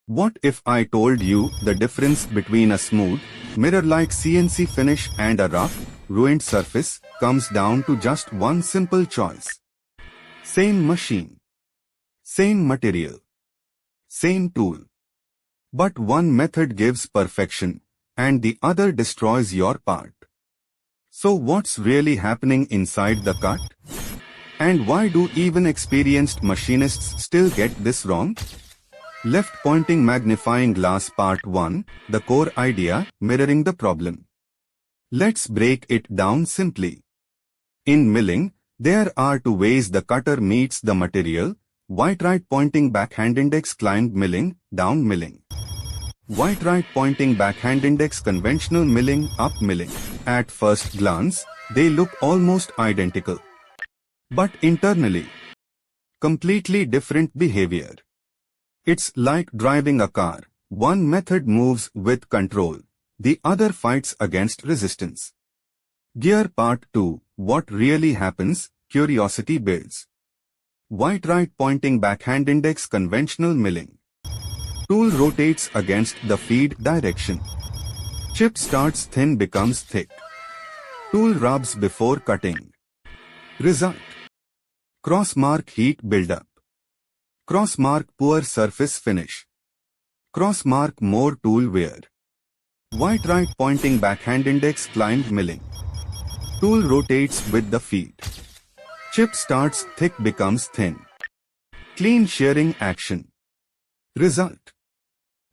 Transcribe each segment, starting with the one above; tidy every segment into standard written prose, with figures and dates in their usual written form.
What if I told you the difference between a smooth, mirror-like CNC finish and a rough, ruined surface comes down to just one simple choice? Same machine, same material, same tool. But one method gives perfection, and the other destroys your part. So what's really happening inside the cut? And why do even experienced machinists still get this wrong? Left-pointing magnifying glass Part 1, the core idea, mirroring the problem. Let's break it down simply. In milling, there are two ways the cutter meets the material: white right pointing backhand index climbed milling, down milling. White right pointing backhand index conventional milling, up milling. At first glance, they look almost identical. But internally, completely different behavior. It's like driving a car. One method moves with control, the other fights against resistance. Gear Part 2, what really happens? Curiosity builds. White right pointing backhand index conventional milling. Tool rotates against the feed direction. Chip starts thin, becomes thick. Tool rubs before cutting. Result: crossmark heat buildup. Crossmark poor surface finish. Crossmark more tool wear. White right pointing backhand index climbed milling. Tool rotates with the feed. Chip starts thick, becomes thin. Clean shearing action. Result: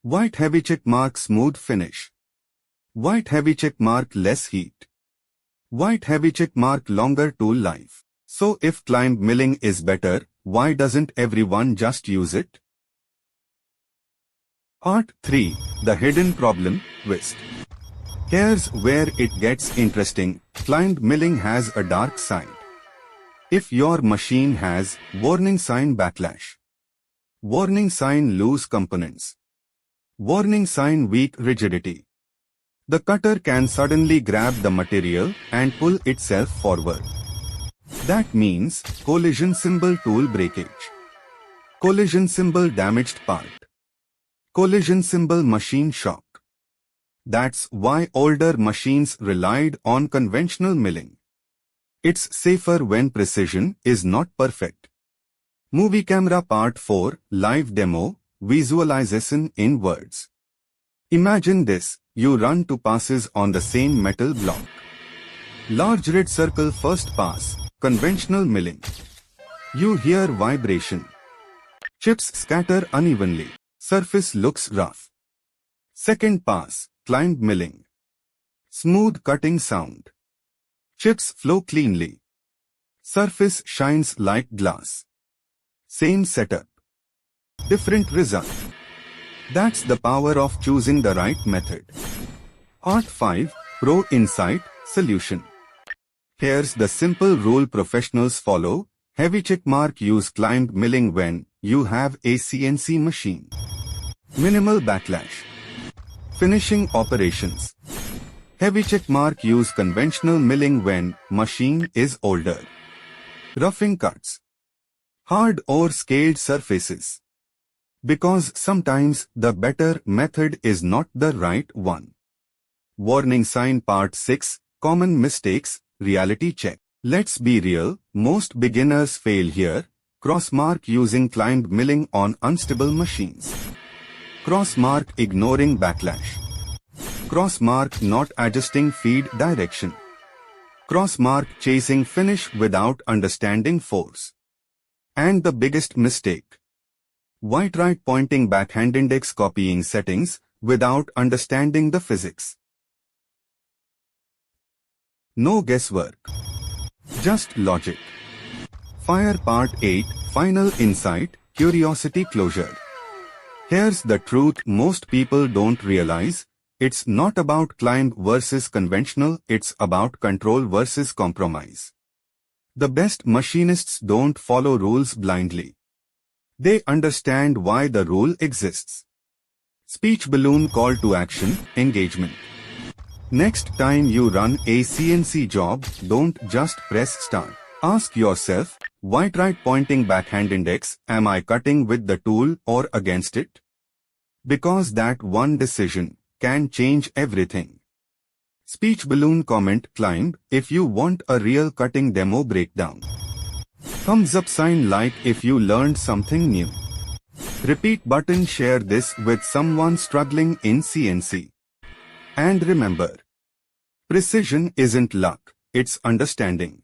white heavy check mark smooth finish. White heavy check mark less heat. White heavy check mark longer tool life. So if climb milling is better, why doesn't everyone just use it? Part 3, the hidden problem, twist. Here's where it gets interesting. Climbed milling has a dark side. If your machine has warning sign backlash, warning sign loose components, warning sign weak rigidity, the cutter can suddenly grab the material and pull itself forward. That means collision symbol tool breakage, collision symbol damaged part, collision symbol machine shock. That's why older machines relied on conventional milling. It's safer when precision is not perfect. Movie camera Part 4, live demo, visualization in words. Imagine this: you run two passes on the same metal block. Large red circle first pass, conventional milling. You hear vibration. Chips scatter unevenly. Surface looks rough. Second pass, climbed milling. Smooth cutting sound. Chips flow cleanly. Surface shines like glass. Same setup, different result. That's the power of choosing the right method. Part 5, Pro Insight, Solution. Here's the simple rule professionals follow. Heavy check mark use climbed milling when you have a CNC machine. Minimal backlash. Finishing operations. Heavy check mark use conventional milling when machine is older. Roughing cuts. Hard or scaled surfaces. Because sometimes the better method is not the right one. Warning sign Part 6, common mistakes, reality check. Let's be real, most beginners fail here. Crossmark using climbed milling on unstable machines. Crossmark ignoring backlash. Crossmark not adjusting feed direction. Crossmark chasing finish without understanding force. And the biggest mistake: white right pointing backhand index copying settings without understanding the physics. No guesswork, just logic. Fire Part 8, Final Insight, Curiosity Closure. Here's the truth most people don't realize. It's not about climb versus conventional, it's about control versus compromise. The best machinists don't follow rules blindly. They understand why the rule exists. Speech balloon call to action, engagement. Next time you run a CNC job, don't just press start. Ask yourself, white right pointing backhand index, am I cutting with the tool or against it? Because that one decision can change everything. Speech balloon comment climb if you want a real cutting demo breakdown. Thumbs up sign like if you learned something new. Repeat button share this with someone struggling in CNC. And remember, precision isn't luck, it's understanding.